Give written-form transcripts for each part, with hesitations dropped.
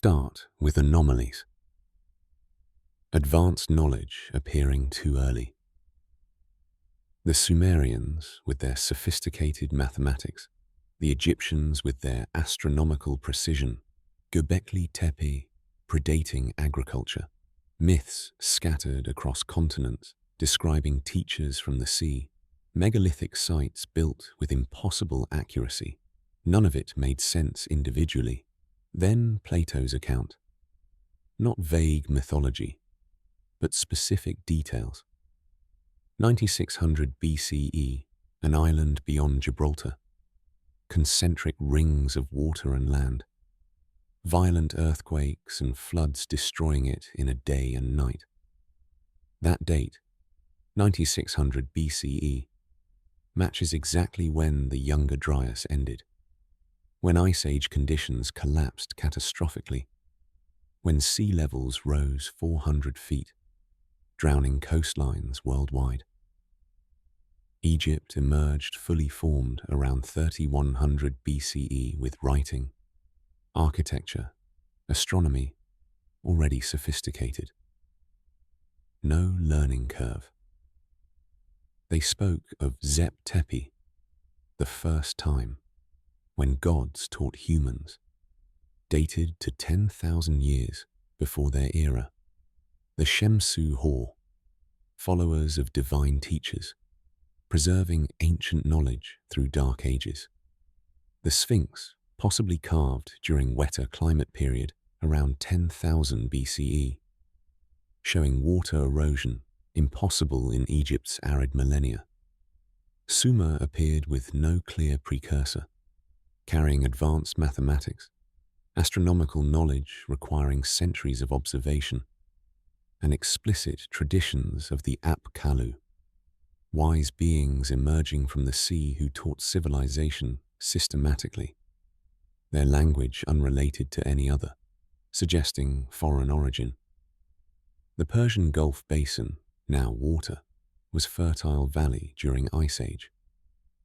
start with anomalies. Advanced knowledge appearing too early. The Sumerians with their sophisticated mathematics, the Egyptians with their astronomical precision, Göbekli Tepe predating agriculture, myths scattered across continents describing teachers from the sea, megalithic sites built with impossible accuracy. None of it made sense individually. Then Plato's account. Not vague mythology, but specific details. 9600 BCE, an island beyond Gibraltar. Concentric rings of water and land. Violent earthquakes and floods destroying it in a day and night. That date, 9600 BCE, matches exactly when the Younger Dryas ended, when Ice Age conditions collapsed catastrophically, when sea levels rose 400 feet, drowning coastlines worldwide. Egypt emerged fully formed around 3100 BCE with writing, architecture, astronomy already sophisticated. No learning curve. They spoke of Zep Tepi, the first time, when gods taught humans, dated to 10,000 years before their era. The Shemsu Hor, followers of divine teachers, preserving ancient knowledge through dark ages. The Sphinx, possibly carved during wetter climate period around 10,000 BCE, showing water erosion impossible in Egypt's arid millennia. Sumer appeared with no clear precursor, carrying advanced mathematics, astronomical knowledge requiring centuries of observation, and explicit traditions of the Ap-Kalu, wise beings emerging from the sea who taught civilization systematically, their language unrelated to any other, suggesting foreign origin. The Persian Gulf Basin, now water, was fertile valley during Ice Age,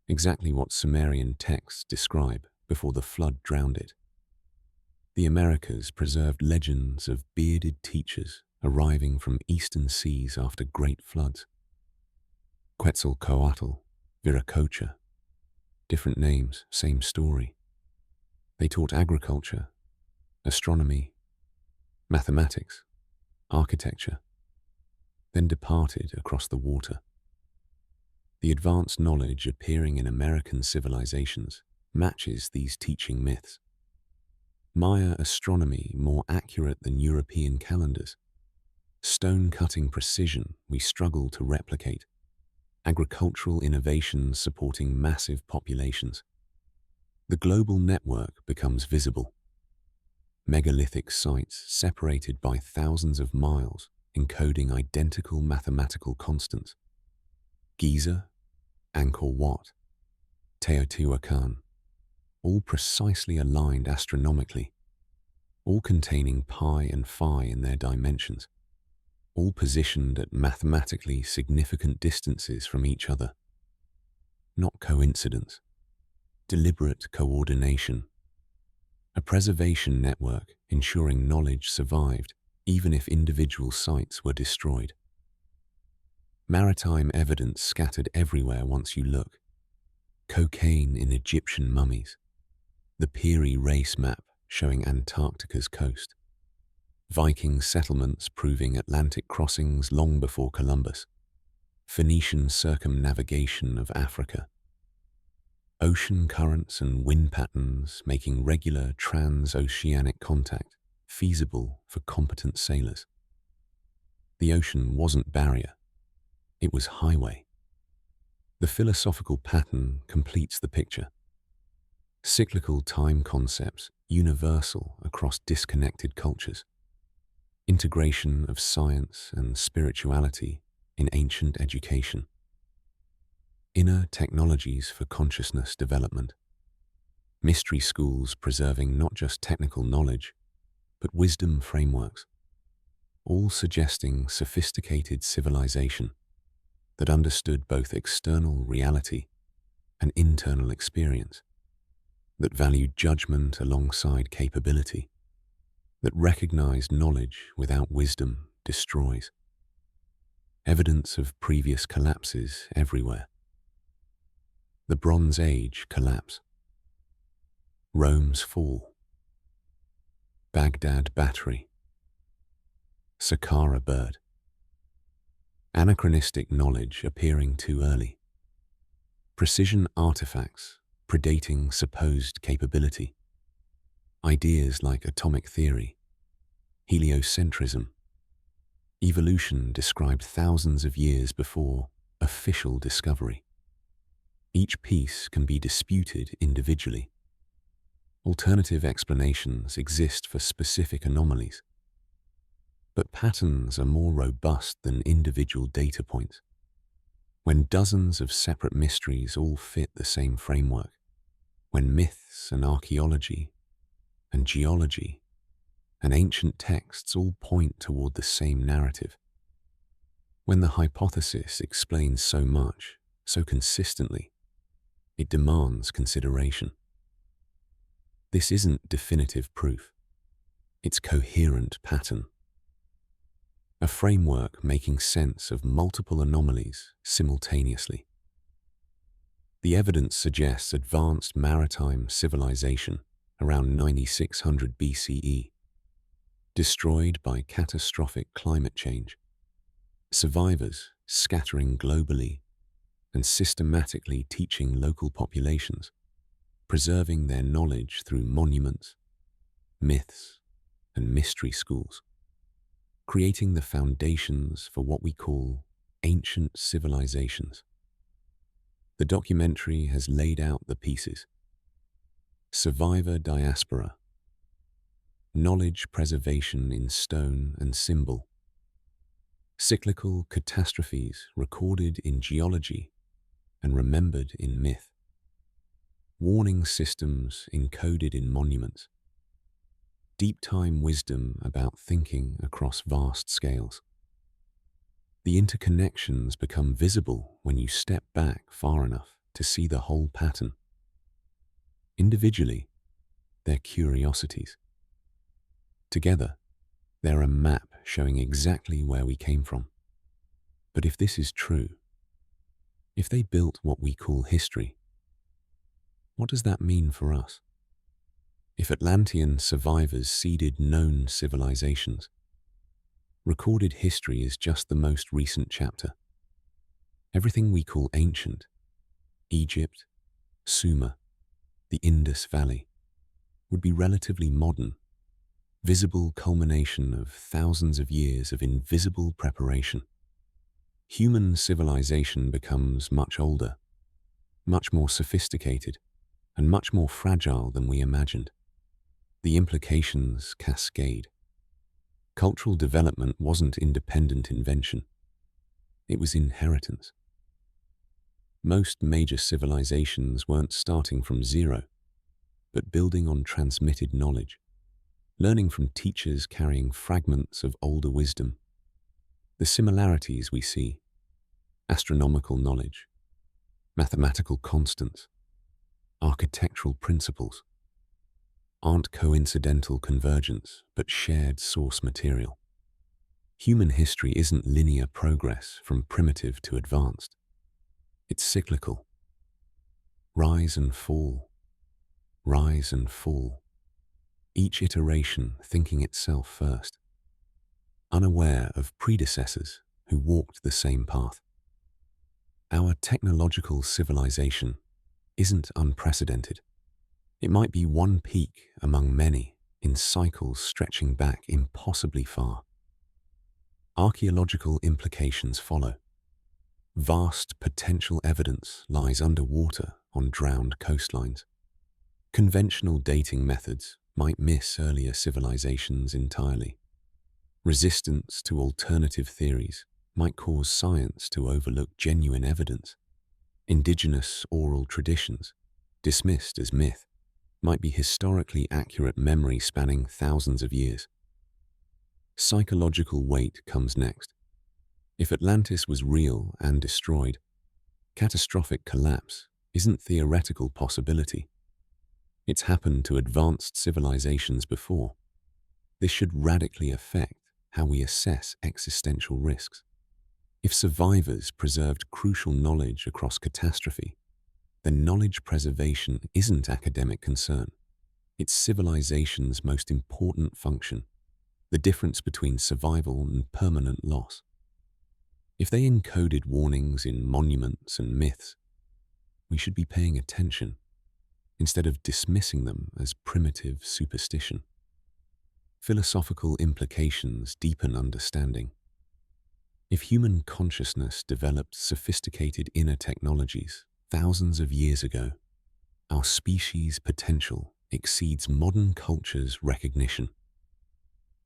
exactly what Sumerian texts describe before the flood drowned it. The Americas preserved legends of bearded teachers arriving from eastern seas after great floods. Quetzalcoatl, Viracocha, different names, same story. They taught agriculture, astronomy, mathematics, architecture, then departed across the water. The advanced knowledge appearing in American civilizations matches these teaching myths. Maya astronomy more accurate than European calendars. Stone-cutting precision we struggle to replicate. Agricultural innovations supporting massive populations. The global network becomes visible. Megalithic sites separated by thousands of miles, encoding identical mathematical constants. Giza, Angkor Wat, Teotihuacan, all precisely aligned astronomically, all containing pi and phi in their dimensions, all positioned at mathematically significant distances from each other. Not coincidence, deliberate coordination. A preservation network ensuring knowledge survived even if individual sites were destroyed. Maritime evidence scattered everywhere once you look. Cocaine in Egyptian mummies. The Peary race map showing Antarctica's coast. Viking settlements proving Atlantic crossings long before Columbus. Phoenician circumnavigation of Africa. Ocean currents and wind patterns making regular transoceanic contact feasible for competent sailors. The ocean wasn't barrier, it was highway. The philosophical pattern completes the picture. Cyclical time concepts universal across disconnected cultures. Integration of science and spirituality in ancient education. Inner technologies for consciousness development. Mystery schools preserving not just technical knowledge, but wisdom frameworks, all suggesting sophisticated civilization that understood both external reality and internal experience, that valued judgment alongside capability. that recognized knowledge without wisdom destroys. Evidence of previous collapses everywhere. The Bronze Age collapse. Rome's fall. Baghdad battery. Saqqara bird. Anachronistic knowledge appearing too early. Precision artifacts predating supposed capability. Ideas like atomic theory, heliocentrism, evolution described thousands of years before official discovery. Each piece can be disputed individually. Alternative explanations exist for specific anomalies. But patterns are more robust than individual data points. When dozens of separate mysteries all fit the same framework, when myths and archaeology and geology and ancient texts all point toward the same narrative, when the hypothesis explains so much, so consistently, it demands consideration. This isn't definitive proof. It's coherent pattern. A framework making sense of multiple anomalies simultaneously. The evidence suggests advanced maritime civilization around 9600 BCE, destroyed by catastrophic climate change. Survivors scattering globally and systematically teaching local populations, preserving their knowledge through monuments, myths, and mystery schools, creating the foundations for what we call ancient civilizations. The documentary has laid out the pieces. Survivor diaspora, knowledge preservation in stone and symbol, cyclical catastrophes recorded in geology and remembered in myth, warning systems encoded in monuments, deep-time wisdom about thinking across vast scales. The interconnections become visible when you step back far enough to see the whole pattern. Individually, they're curiosities. Together, they're a map showing exactly where we came from. But if this is true, if they built what we call history, what does that mean for us? If Atlantean survivors seeded known civilizations, recorded history is just the most recent chapter. Everything we call ancient, Egypt, Sumer, the Indus Valley, would be relatively modern, visible culmination of thousands of years of invisible preparation. Human civilization becomes much older, much more sophisticated, and much more fragile than we imagined. The implications cascade. Cultural development wasn't independent invention. It was inheritance. Most major civilizations weren't starting from zero, but building on transmitted knowledge, learning from teachers carrying fragments of older wisdom. The similarities we see: astronomical knowledge, mathematical constants, architectural principles, aren't coincidental convergence, but shared source material. Human history isn't linear progress from primitive to advanced. It's cyclical. Rise and fall, rise and fall. Each iteration thinking itself first, unaware of predecessors who walked the same path. Our technological civilization isn't unprecedented. It might be one peak among many in cycles stretching back impossibly far. Archaeological implications follow. Vast potential evidence lies underwater on drowned coastlines. Conventional dating methods might miss earlier civilizations entirely. Resistance to alternative theories might cause science to overlook genuine evidence. Indigenous oral traditions, dismissed as myth, might be historically accurate memory spanning thousands of years. Psychological weight comes next. If Atlantis was real and destroyed, catastrophic collapse isn't theoretical possibility. It's happened to advanced civilizations before. This should radically affect how we assess existential risks. If survivors preserved crucial knowledge across catastrophe, then knowledge preservation isn't academic concern. It's civilization's most important function, the difference between survival and permanent loss. If they encoded warnings in monuments and myths, we should be paying attention instead of dismissing them as primitive superstition. Philosophical implications deepen understanding. If human consciousness developed sophisticated inner technologies thousands of years ago, our species' potential exceeds modern culture's recognition.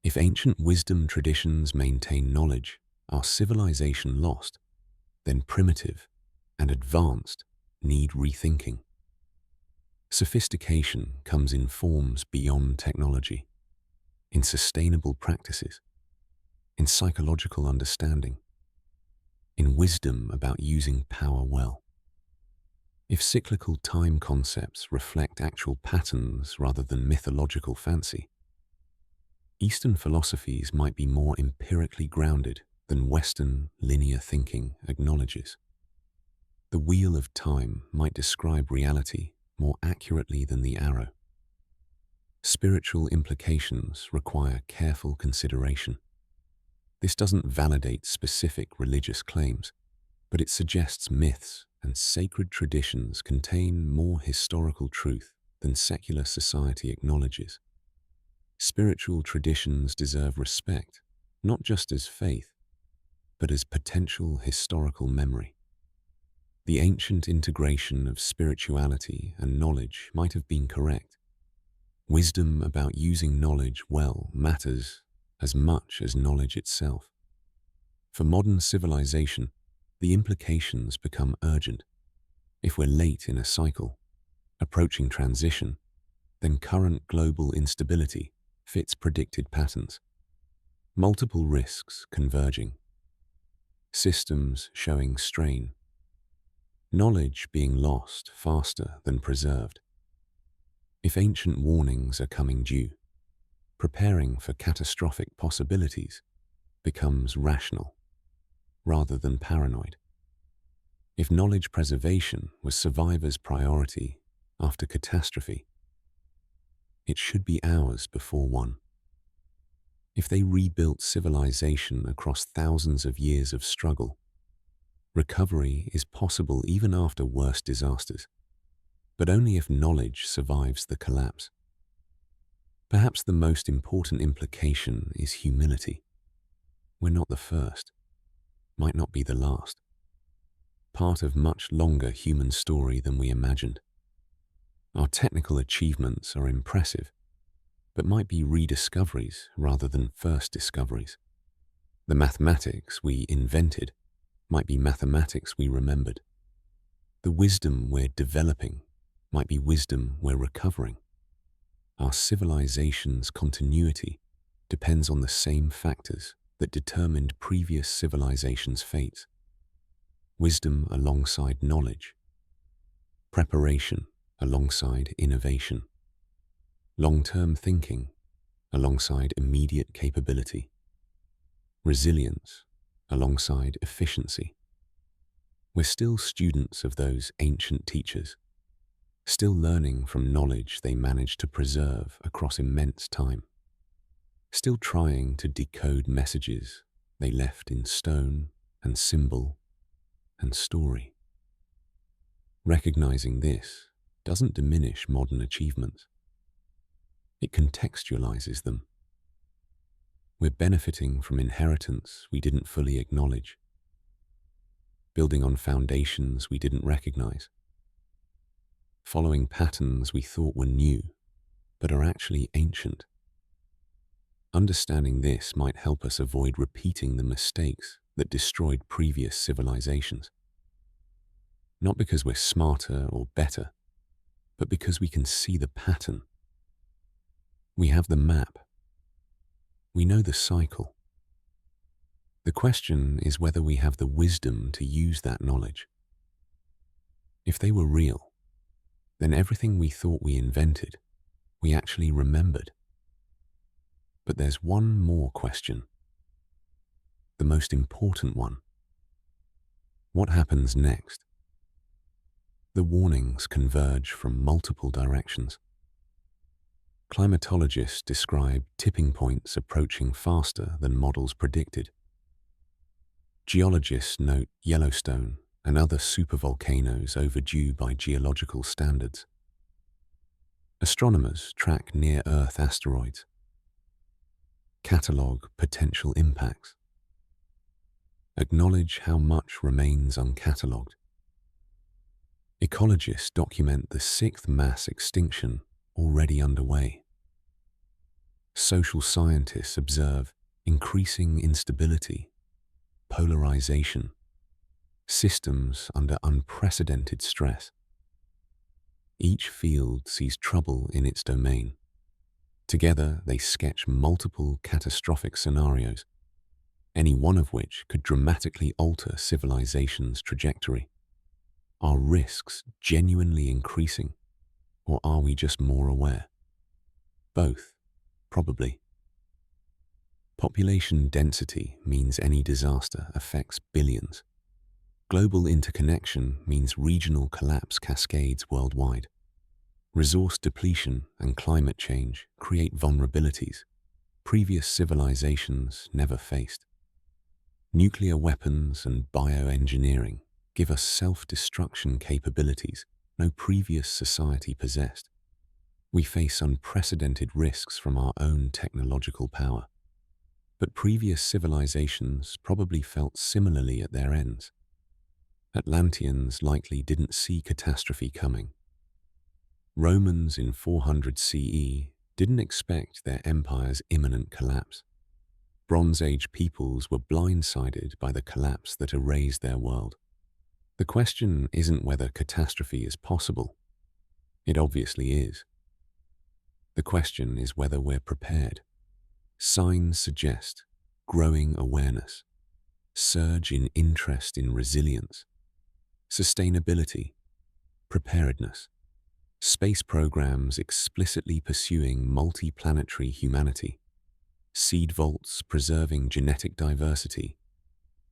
If ancient wisdom traditions maintain knowledge our civilization lost, then primitive and advanced need rethinking. Sophistication comes in forms beyond technology, in sustainable practices, in psychological understanding, in wisdom about using power well. If cyclical time concepts reflect actual patterns rather than mythological fancy, Eastern philosophies might be more empirically grounded than Western linear thinking acknowledges. The wheel of time might describe reality more accurately than the arrow. Spiritual implications require careful consideration. This doesn't validate specific religious claims, but it suggests myths and sacred traditions contain more historical truth than secular society acknowledges. Spiritual traditions deserve respect, not just as faith, but as potential historical memory. The ancient integration of spirituality and knowledge might have been correct. Wisdom about using knowledge well matters as much as knowledge itself. For modern civilization, the implications become urgent. If we're late in a cycle, approaching transition, then current global instability fits predicted patterns. Multiple risks converging. Systems showing strain. Knowledge being lost faster than preserved. If ancient warnings are coming due, preparing for catastrophic possibilities becomes rational rather than paranoid. If knowledge preservation was survivors' priority after catastrophe, it should be ours before one. If they rebuilt civilization across thousands of years of struggle, recovery is possible even after worse disasters, but only if knowledge survives the collapse. Perhaps the most important implication is humility. We're not the first, might not be the last. Part of much longer human story than we imagined. Our technical achievements are impressive, but might be rediscoveries rather than first discoveries. The mathematics we invented might be mathematics we remembered. The wisdom we're developing might be wisdom we're recovering. Our civilization's continuity depends on the same factors that determined previous civilizations' fates. Wisdom alongside knowledge. Preparation alongside innovation. Long-term thinking alongside immediate capability. Resilience alongside efficiency. We're still students of those ancient teachers, still learning from knowledge they managed to preserve across immense time, still trying to decode messages they left in stone and symbol and story. Recognizing this doesn't diminish modern achievements. It contextualizes them. We're benefiting from inheritance we didn't fully acknowledge, building on foundations we didn't recognize, following patterns we thought were new, but are actually ancient. Understanding this might help us avoid repeating the mistakes that destroyed previous civilizations. Not because we're smarter or better, but because we can see the pattern. We have the map. We know the cycle. The question is whether we have the wisdom to use that knowledge. If they were real, then everything we thought we invented, we actually remembered. But there's one more question, the most important one. What happens next? The warnings converge from multiple directions. Climatologists describe tipping points approaching faster than models predicted. Geologists note Yellowstone and other supervolcanoes overdue by geological standards. Astronomers track near-Earth asteroids, catalogue potential impacts, acknowledge how much remains uncatalogued. Ecologists document the sixth mass extinction already underway. Social scientists observe increasing instability, polarization, systems under unprecedented stress. Each field sees trouble in its domain. Together, they sketch multiple catastrophic scenarios, any one of which could dramatically alter civilization's trajectory. Are risks genuinely increasing, or are we just more aware? Both, probably. Population density means any disaster affects billions. Global interconnection means regional collapse cascades worldwide. Resource depletion and climate change create vulnerabilities previous civilizations never faced. Nuclear weapons and bioengineering give us self-destruction capabilities no previous society possessed. We face unprecedented risks from our own technological power. But previous civilizations probably felt similarly at their ends. Atlanteans likely didn't see catastrophe coming. Romans in 400 CE didn't expect their empire's imminent collapse. Bronze Age peoples were blindsided by the collapse that erased their world. The question isn't whether catastrophe is possible. It obviously is. The question is whether we're prepared. Signs suggest growing awareness, surge in interest in resilience, sustainability, preparedness, space programs explicitly pursuing multi-planetary humanity, seed vaults preserving genetic diversity,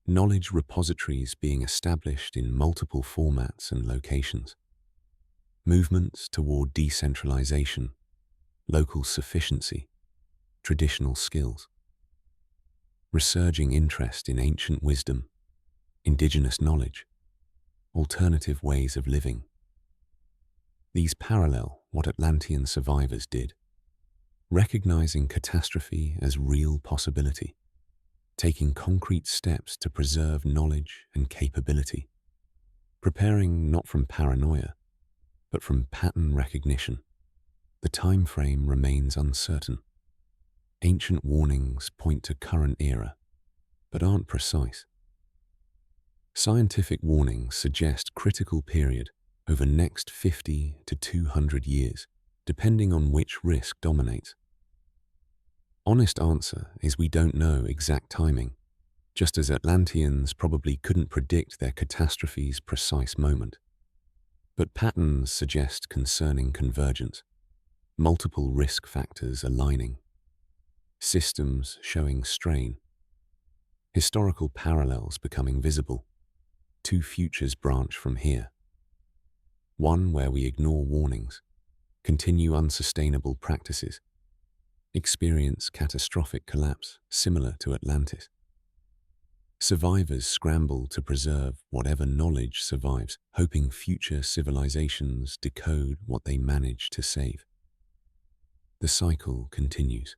knowledge repositories being established in multiple formats and locations, movements toward decentralization, local sufficiency, traditional skills, resurging interest in ancient wisdom, indigenous knowledge, alternative ways of living. These parallel what Atlantean survivors did, recognizing catastrophe as real possibility, taking concrete steps to preserve knowledge and capability, preparing not from paranoia, but from pattern recognition. The time frame remains uncertain. Ancient warnings point to current era, but aren't precise. Scientific warnings suggest critical period over next 50 to 200 years, depending on which risk dominates. Honest answer is we don't know exact timing, just as Atlanteans probably couldn't predict their catastrophe's precise moment. But patterns suggest concerning convergence, multiple risk factors aligning, systems showing strain, historical parallels becoming visible. Two futures branch from here. One where we ignore warnings, continue unsustainable practices, experience catastrophic collapse similar to Atlantis. Survivors scramble to preserve whatever knowledge survives, hoping future civilizations decode what they manage to save. The cycle continues.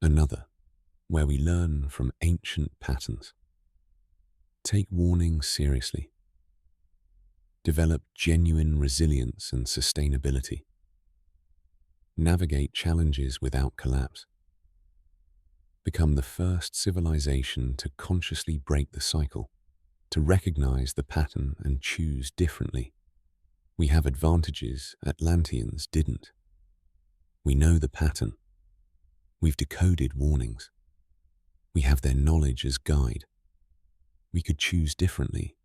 Another, where we learn from ancient patterns. Take warning seriously. Develop genuine resilience and sustainability. Navigate challenges without collapse. Become the first civilization to consciously break the cycle, to recognize the pattern and choose differently. We have advantages Atlanteans didn't. We know the pattern. We've decoded warnings. We have their knowledge as guide. We could choose differently.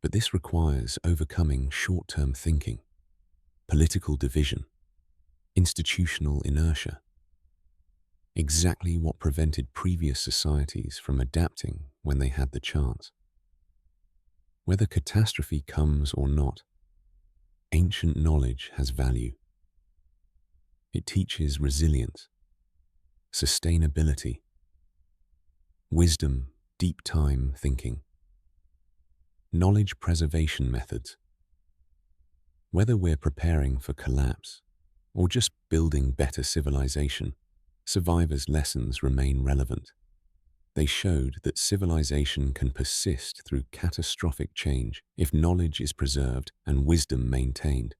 But this requires overcoming short-term thinking, political division, institutional inertia, exactly what prevented previous societies from adapting when they had the chance. Whether catastrophe comes or not, ancient knowledge has value. It teaches resilience, sustainability, wisdom, deep time thinking, knowledge preservation methods. Whether we're preparing for collapse or just building better civilization, survivors' lessons remain relevant. They showed that civilization can persist through catastrophic change if knowledge is preserved and wisdom maintained.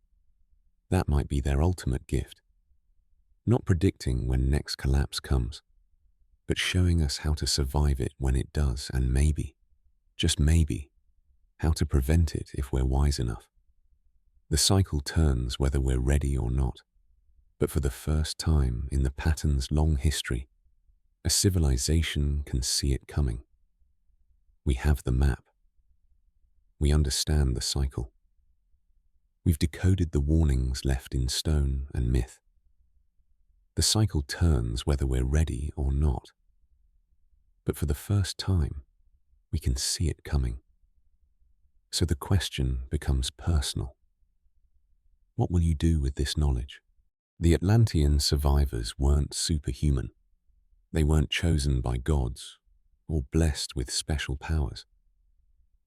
That might be their ultimate gift. Not predicting when next collapse comes, but showing us how to survive it when it does, and maybe, just maybe, how to prevent it if we're wise enough. The cycle turns whether we're ready or not, but for the first time in the pattern's long history, a civilization can see it coming. We have the map. We understand the cycle. We've decoded the warnings left in stone and myth. The cycle turns whether we're ready or not. But for the first time, we can see it coming. So the question becomes personal. What will you do with this knowledge? The Atlantean survivors weren't superhuman. They weren't chosen by gods or blessed with special powers.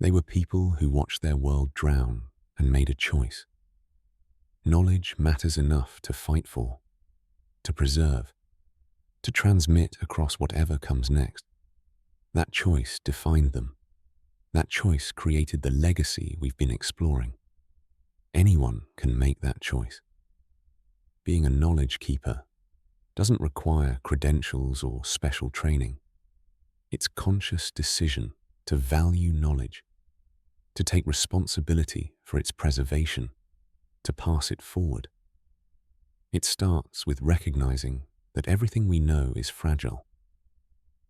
They were people who watched their world drown and made a choice. Knowledge matters enough to fight for, to preserve, to transmit across whatever comes next. That choice defined them. That choice created the legacy we've been exploring. Anyone can make that choice. Being a knowledge keeper doesn't require credentials or special training. It's conscious decision to value knowledge, to take responsibility for its preservation, to pass it forward. It starts with recognizing that everything we know is fragile,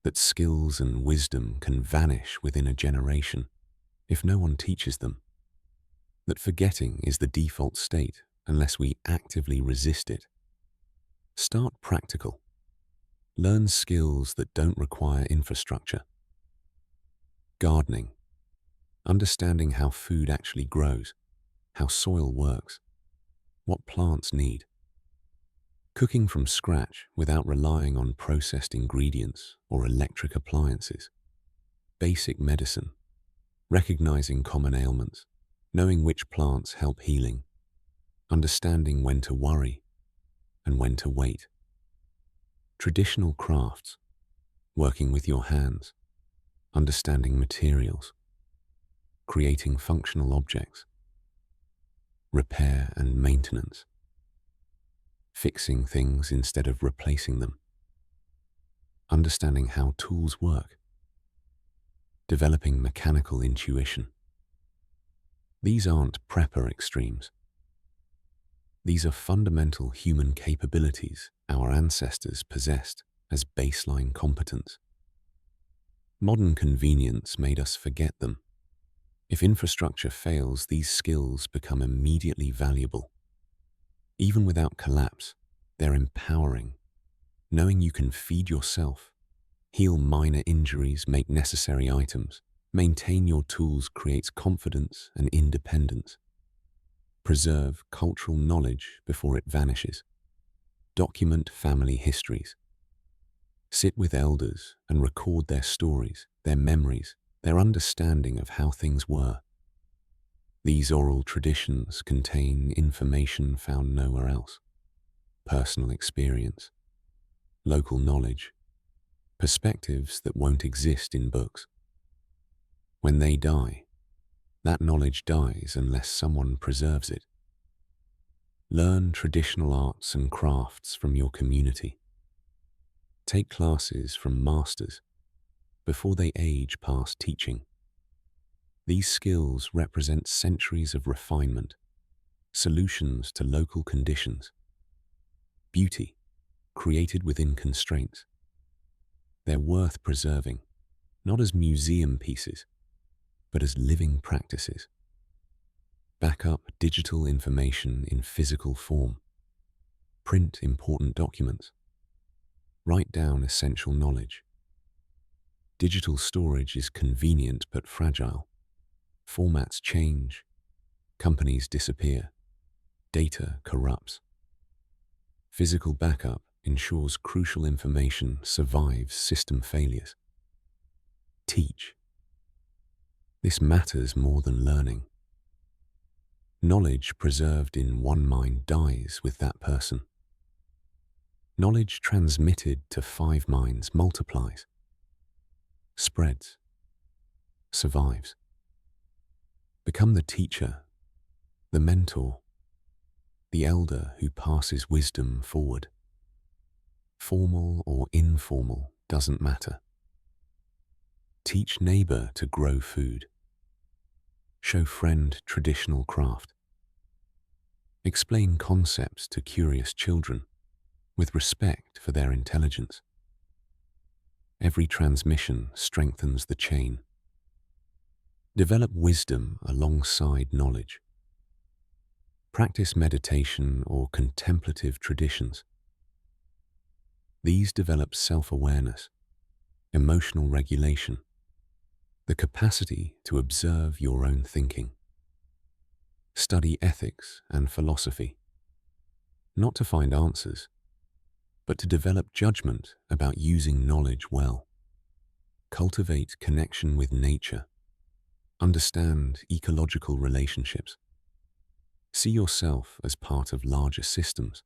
that skills and wisdom can vanish within a generation if no one teaches them, that forgetting is the default state unless we actively resist it. Start practical. Learn skills that don't require infrastructure. Gardening, understanding how food actually grows, how soil works, what plants need. Cooking from scratch without relying on processed ingredients or electric appliances. Basic medicine, recognizing common ailments, knowing which plants help healing, understanding when to worry and when to wait. Traditional crafts, working with your hands, understanding materials, creating functional objects. Repair and maintenance, fixing things instead of replacing them. Understanding how tools work, developing mechanical intuition. These aren't prepper extremes. These are fundamental human capabilities our ancestors possessed as baseline competence. Modern convenience made us forget them. If infrastructure fails, these skills become immediately valuable. Even without collapse, they're empowering. Knowing you can feed yourself, heal minor injuries, make necessary items, maintain your tools creates confidence and independence. Preserve cultural knowledge before it vanishes. Document family histories. Sit with elders and record their stories, their memories, their understanding of how things were. These oral traditions contain information found nowhere else. Personal experience, local knowledge, perspectives that won't exist in books. When they die, that knowledge dies unless someone preserves it. Learn traditional arts and crafts from your community. Take classes from masters before they age past teaching. These skills represent centuries of refinement, solutions to local conditions, beauty created within constraints. They're worth preserving, not as museum pieces, but as living practices. Back up digital information in physical form. Print important documents. Write down essential knowledge. Digital storage is convenient but fragile. Formats change, companies disappear, data corrupts. Physical backup ensures crucial information survives system failures. Teach. This matters more than learning. Knowledge preserved in one mind dies with that person. Knowledge transmitted to 5 minds multiplies, spreads, survives. Become the teacher, the mentor, the elder who passes wisdom forward. Formal or informal doesn't matter. Teach neighbor to grow food. Show friend traditional craft. Explain concepts to curious children with respect for their intelligence. Every transmission strengthens the chain. Develop wisdom alongside knowledge. Practice meditation or contemplative traditions. These develop self-awareness, emotional regulation, the capacity to observe your own thinking. Study ethics and philosophy, not to find answers, but to develop judgment about using knowledge well. Cultivate connection with nature. Understand ecological relationships. See yourself as part of larger systems.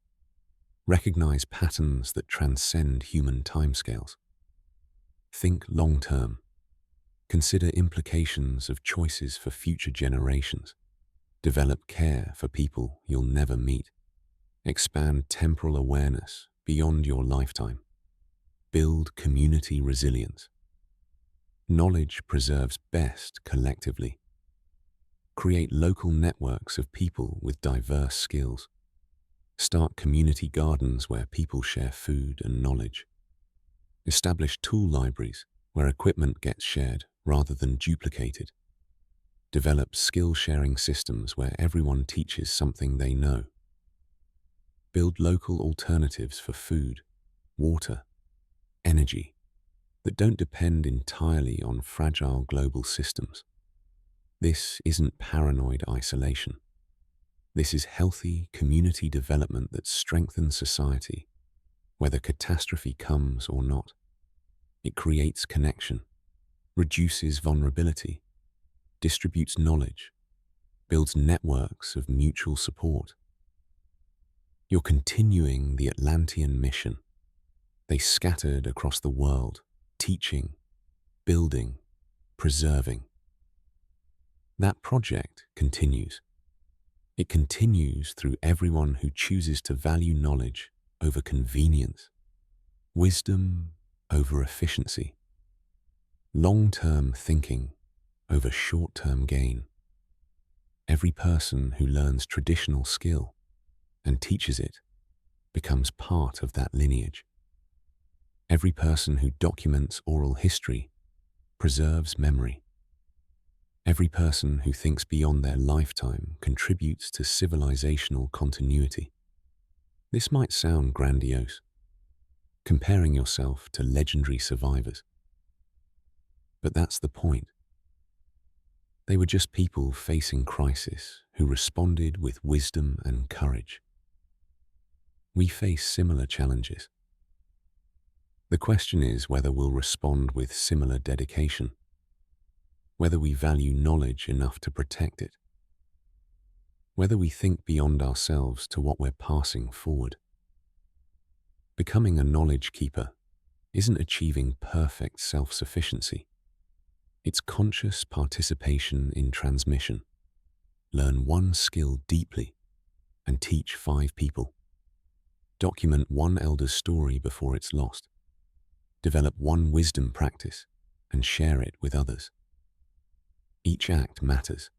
Recognize patterns that transcend human timescales. Think long-term. Consider implications of choices for future generations. Develop care for people you'll never meet. Expand temporal awareness beyond your lifetime. Build community resilience. Knowledge preserves best collectively. Create local networks of people with diverse skills. Start community gardens where people share food and knowledge. Establish tool libraries where equipment gets shared rather than duplicated. Develop skill-sharing systems where everyone teaches something they know. Build local alternatives for food, water, energy that don't depend entirely on fragile global systems. This isn't paranoid isolation. This is healthy community development that strengthens society, whether catastrophe comes or not. It creates connection, reduces vulnerability, distributes knowledge, builds networks of mutual support. You're continuing the Atlantean mission. They scattered across the world, teaching, building, preserving. That project continues. It continues through everyone who chooses to value knowledge over convenience, wisdom over efficiency, long-term thinking over short-term gain. Every person who learns traditional skill and teaches it becomes part of that lineage. Every person who documents oral history preserves memory. Every person who thinks beyond their lifetime contributes to civilizational continuity. This might sound grandiose, comparing yourself to legendary survivors. But that's the point. They were just people facing crisis who responded with wisdom and courage. We face similar challenges. The question is whether we'll respond with similar dedication, whether we value knowledge enough to protect it, whether we think beyond ourselves to what we're passing forward. Becoming a knowledge keeper isn't achieving perfect self-sufficiency. It's conscious participation in transmission. Learn one skill deeply and teach 5 people. Document one elder's story before it's lost. Develop one wisdom practice and share it with others. Each act matters.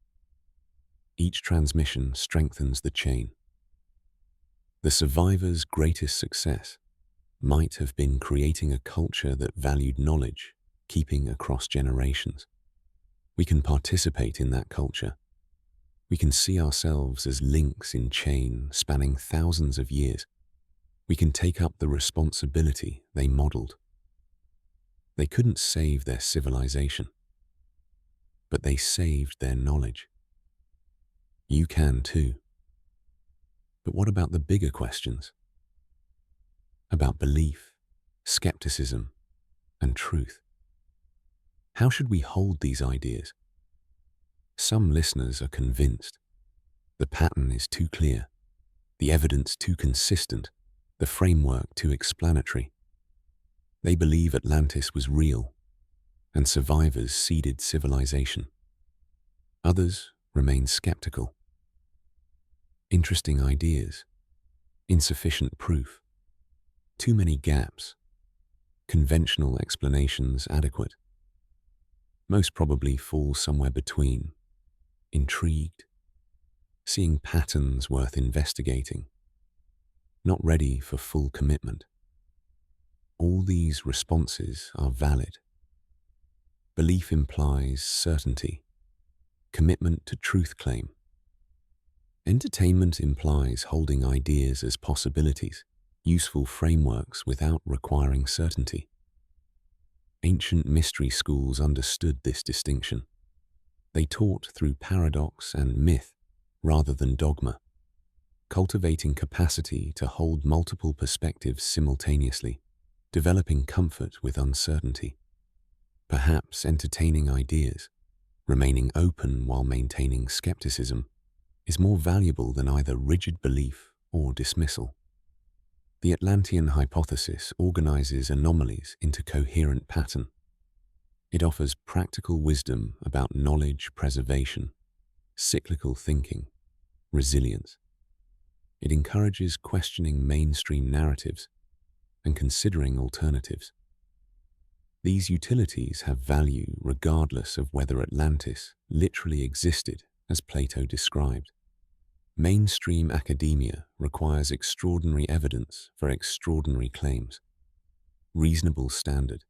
Each transmission strengthens the chain. The survivor's greatest success might have been creating a culture that valued knowledge, keeping across generations. We can participate in that culture. We can see ourselves as links in chain spanning thousands of years. We can take up the responsibility they modeled. They couldn't save their civilization, but they saved their knowledge. You can too. But what about the bigger questions? About belief, skepticism, and truth. How should we hold these ideas? Some listeners are convinced. The pattern is too clear, the evidence too consistent, the framework too explanatory. They believe Atlantis was real, and survivors seeded civilization. Others remain skeptical. Interesting ideas, insufficient proof, too many gaps, conventional explanations adequate. Most probably fall somewhere between, intrigued, seeing patterns worth investigating, not ready for full commitment. All these responses are valid. Belief implies certainty, commitment to truth claim. Entertainment implies holding ideas as possibilities, useful frameworks without requiring certainty. Ancient mystery schools understood this distinction. They taught through paradox and myth rather than dogma, cultivating capacity to hold multiple perspectives simultaneously, developing comfort with uncertainty. Perhaps entertaining ideas, remaining open while maintaining skepticism, is more valuable than either rigid belief or dismissal. The Atlantean hypothesis organizes anomalies into coherent pattern. It offers practical wisdom about knowledge preservation, cyclical thinking, resilience. It encourages questioning mainstream narratives and considering alternatives. These utilities have value regardless of whether Atlantis literally existed as Plato described. Mainstream academia requires extraordinary evidence for extraordinary claims. Reasonable standard.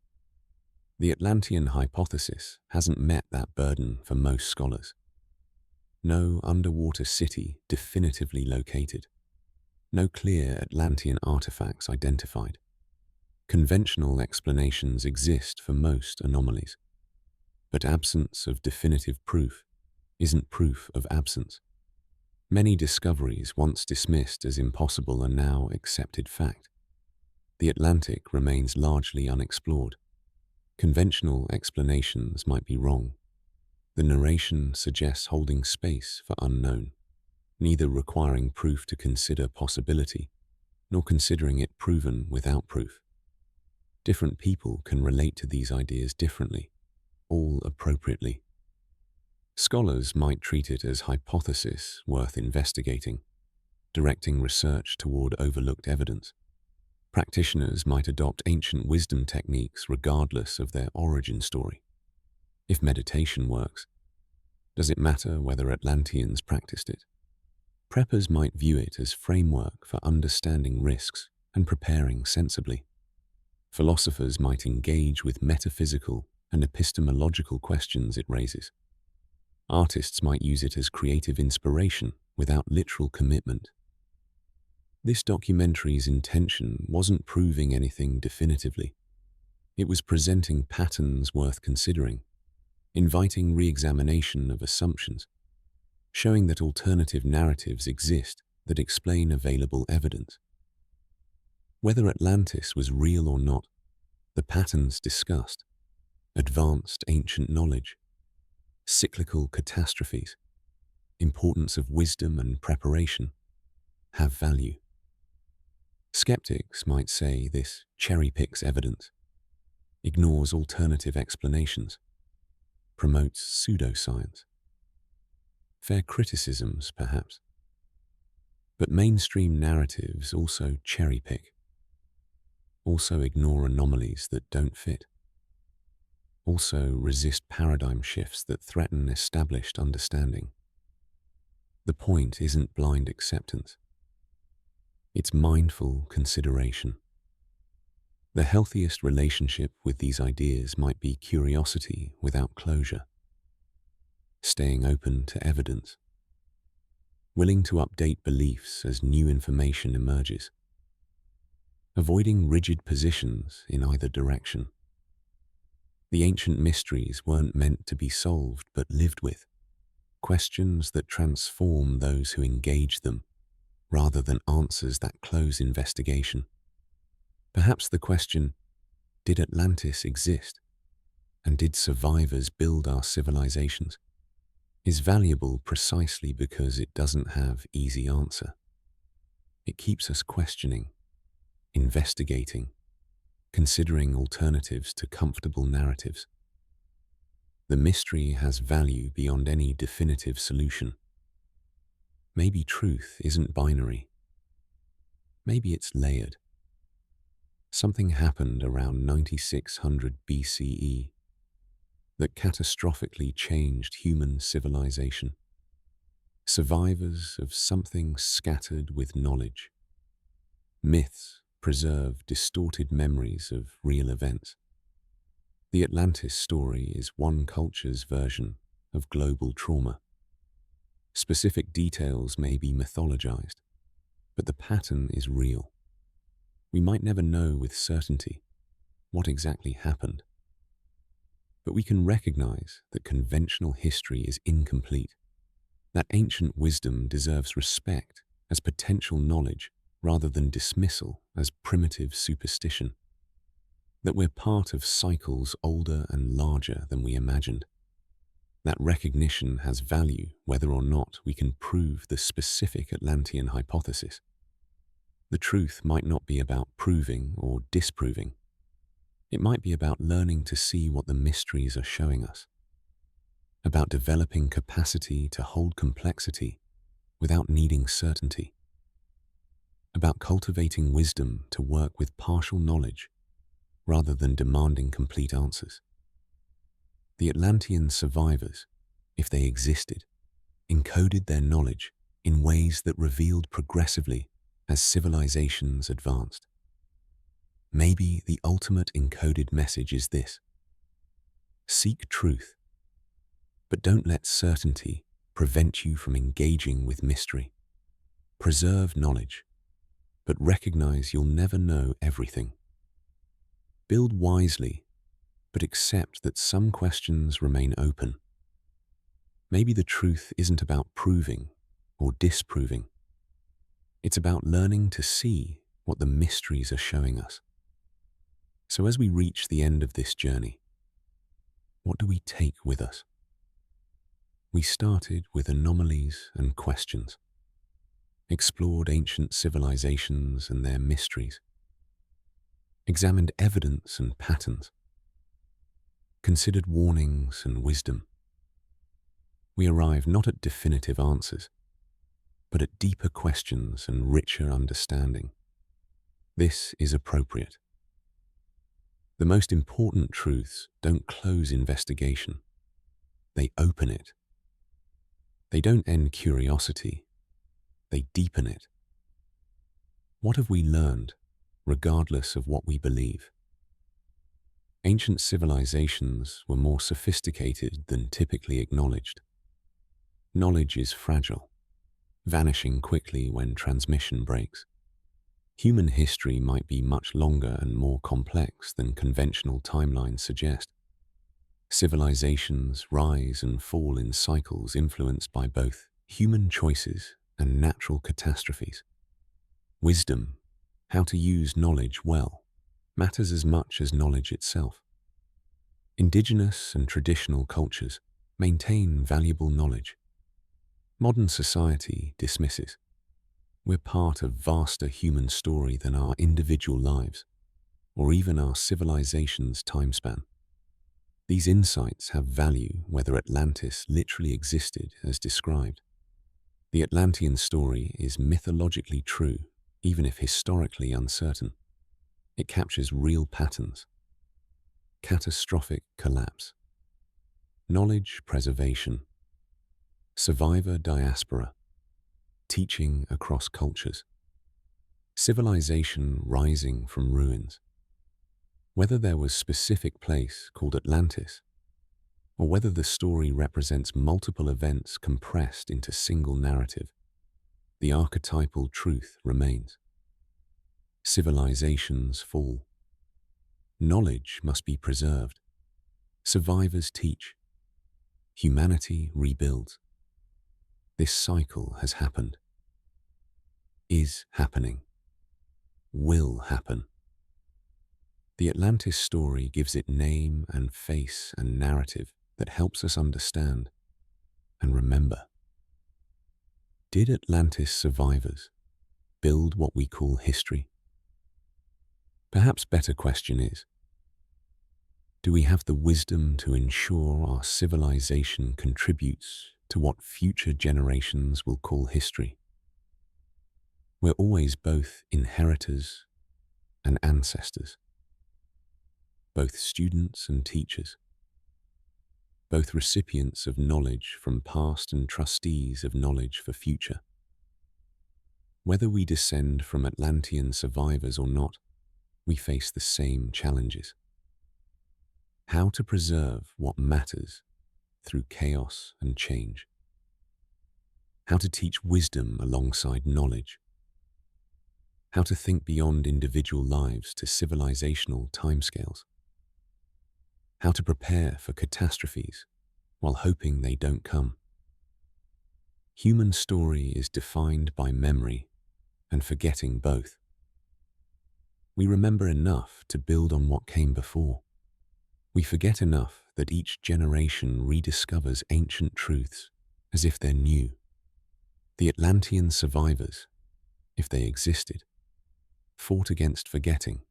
The Atlantean hypothesis hasn't met that burden for most scholars. No underwater city definitively located. No clear Atlantean artifacts identified. Conventional explanations exist for most anomalies, but absence of definitive proof isn't proof of absence. Many discoveries once dismissed as impossible are now accepted fact. The Atlantic remains largely unexplored. Conventional explanations might be wrong. The narration suggests holding space for unknown, neither requiring proof to consider possibility, nor considering it proven without proof. Different people can relate to these ideas differently, all appropriately. Scholars might treat it as hypothesis worth investigating, directing research toward overlooked evidence. Practitioners might adopt ancient wisdom techniques regardless of their origin story. If meditation works, does it matter whether Atlanteans practiced it? Preppers might view it as framework for understanding risks and preparing sensibly. Philosophers might engage with metaphysical and epistemological questions it raises. Artists might use it as creative inspiration without literal commitment. This documentary's intention wasn't proving anything definitively. It was presenting patterns worth considering, inviting re-examination of assumptions, showing that alternative narratives exist that explain available evidence. Whether Atlantis was real or not, the patterns discussed, advanced ancient knowledge, cyclical catastrophes, importance of wisdom and preparation, have value. Skeptics might say this cherry-picks evidence, ignores alternative explanations, promotes pseudoscience. Fair criticisms, perhaps. But mainstream narratives also cherry-pick, also ignore anomalies that don't fit, also resist paradigm shifts that threaten established understanding. The point isn't blind acceptance. It's mindful consideration. The healthiest relationship with these ideas might be curiosity without closure, staying open to evidence, willing to update beliefs as new information emerges. avoiding rigid positions in either direction. The ancient mysteries weren't meant to be solved but lived with, questions that transform those who engage them, rather than answers that close investigation. Perhaps the question, did Atlantis exist? And did survivors build our civilizations? Is valuable precisely because it doesn't have easy answer. It keeps us questioning, investigating, considering alternatives to comfortable narratives. The mystery has value beyond any definitive solution. Maybe truth isn't binary. Maybe it's layered. Something happened around 9600 BCE that catastrophically changed human civilization. Survivors of something scattered with knowledge. Myths preserve distorted memories of real events. The Atlantis story is one culture's version of global trauma. Specific details may be mythologized, but the pattern is real. We might never know with certainty what exactly happened, but we can recognize that conventional history is incomplete, that ancient wisdom deserves respect as potential knowledge rather than dismissal as primitive superstition, that we're part of cycles older and larger than we imagined. That recognition has value whether or not we can prove the specific Atlantean hypothesis. The truth might not be about proving or disproving. It might be about learning to see what the mysteries are showing us, about developing capacity to hold complexity without needing certainty, about cultivating wisdom to work with partial knowledge rather than demanding complete answers. The Atlantean survivors, if they existed, encoded their knowledge in ways that revealed progressively as civilizations advanced. Maybe the ultimate encoded message is this: seek truth, but don't let certainty prevent you from engaging with mystery. Preserve knowledge, but recognize you'll never know everything. Build wisely, but accept that some questions remain open. Maybe the truth isn't about proving or disproving. It's about learning to see what the mysteries are showing us. So as we reach the end of this journey, what do we take with us? We started with anomalies and questions, explored ancient civilizations and their mysteries, examined evidence and patterns, considered warnings and wisdom. We arrive not at definitive answers, but at deeper questions and richer understanding. This is appropriate. The most important truths don't close investigation. They open it. They don't end curiosity. They deepen it. What have we learned, regardless of what we believe? Ancient civilizations were more sophisticated than typically acknowledged. Knowledge is fragile, vanishing quickly when transmission breaks. Human history might be much longer and more complex than conventional timelines suggest. Civilizations rise and fall in cycles influenced by both human choices and natural catastrophes. Wisdom, how to use knowledge well, matters as much as knowledge itself. Indigenous and traditional cultures maintain valuable knowledge. Modern society dismisses. We're part of vaster human story than our individual lives, or even our civilization's time span. These insights have value whether Atlantis literally existed as described. The Atlantean story is mythologically true, even if historically uncertain. It captures real patterns. Catastrophic collapse. Knowledge preservation. Survivor diaspora. Teaching across cultures. Civilization rising from ruins. Whether there was a specific place called Atlantis, or whether the story represents multiple events compressed into single narrative, the archetypal truth remains. Civilizations fall. Knowledge must be preserved. Survivors teach. Humanity rebuilds. This cycle has happened, is happening, will happen. The Atlantis story gives it name and face and narrative that helps us understand and remember. Did Atlantis survivors build what we call history? Perhaps better question is, do we have the wisdom to ensure our civilization contributes to what future generations will call history? We're always both inheritors and ancestors, both students and teachers, both recipients of knowledge from past and trustees of knowledge for future. Whether we descend from Atlantean survivors or not, we face the same challenges. How to preserve what matters through chaos and change. How to teach wisdom alongside knowledge. How to think beyond individual lives to civilizational timescales. How to prepare for catastrophes while hoping they don't come. Human story is defined by memory and forgetting both. We remember enough to build on what came before. We forget enough that each generation rediscovers ancient truths as if they're new. The Atlantean survivors, if they existed, fought against forgetting,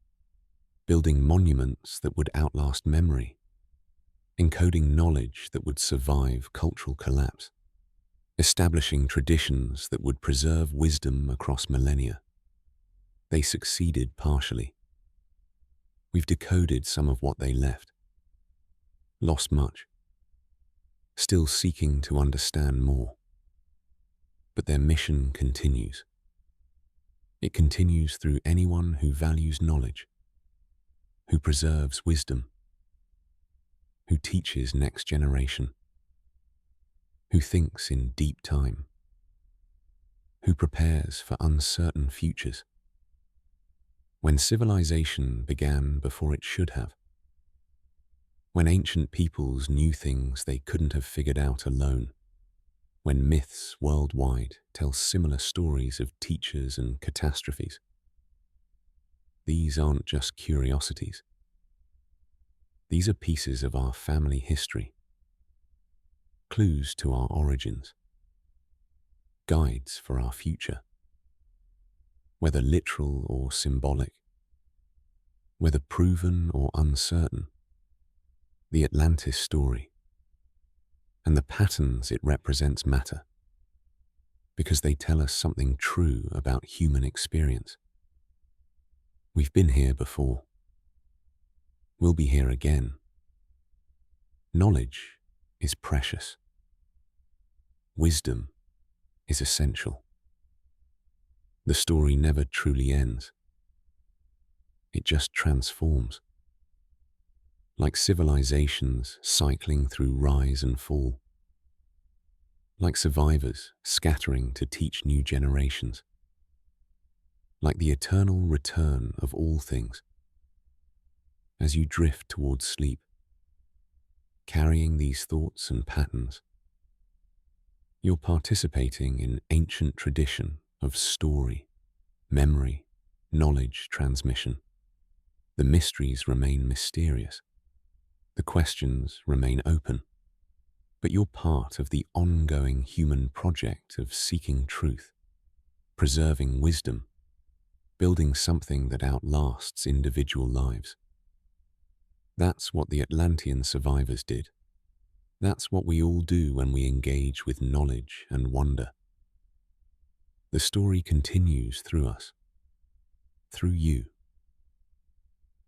building monuments that would outlast memory, encoding knowledge that would survive cultural collapse, establishing traditions that would preserve wisdom across millennia. They succeeded partially. We've decoded some of what they left, lost much, still seeking to understand more. But their mission continues. It continues through anyone who values knowledge, who preserves wisdom, who teaches next generation, who thinks in deep time, who prepares for uncertain futures. When civilization began before it should have, when ancient peoples knew things they couldn't have figured out alone, when myths worldwide tell similar stories of teachers and catastrophes. These aren't just curiosities. These are pieces of our family history, clues to our origins, guides for our future. Whether literal or symbolic, whether proven or uncertain, the Atlantis story and the patterns it represents matter, because they tell us something true about human experience. We've been here before. We'll be here again. Knowledge is precious. Wisdom is essential. The story never truly ends. It just transforms. Like civilizations cycling through rise and fall. Like survivors scattering to teach new generations. Like the eternal return of all things. As you drift towards sleep, carrying these thoughts and patterns, you're participating in ancient tradition of story, memory, knowledge transmission. The mysteries remain mysterious. The questions remain open. But you're part of the ongoing human project of seeking truth, preserving wisdom, building something that outlasts individual lives. That's what the Atlantean survivors did. That's what we all do when we engage with knowledge and wonder. The story continues through us, through you,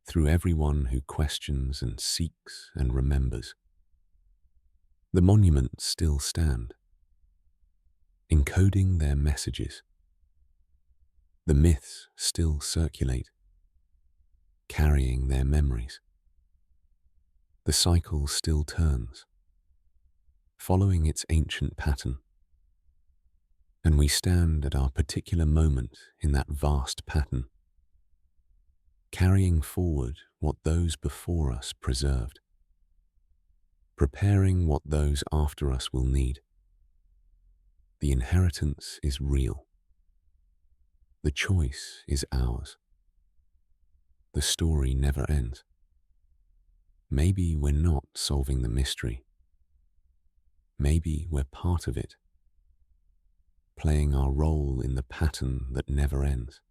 through everyone who questions and seeks and remembers. The monuments still stand, encoding their messages. The myths still circulate, carrying their memories. The cycle still turns, following its ancient pattern. And we stand at our particular moment in that vast pattern, carrying forward what those before us preserved, preparing what those after us will need. The inheritance is real. The choice is ours. The story never ends. Maybe we're not solving the mystery. Maybe we're part of it, playing our role in the pattern that never ends.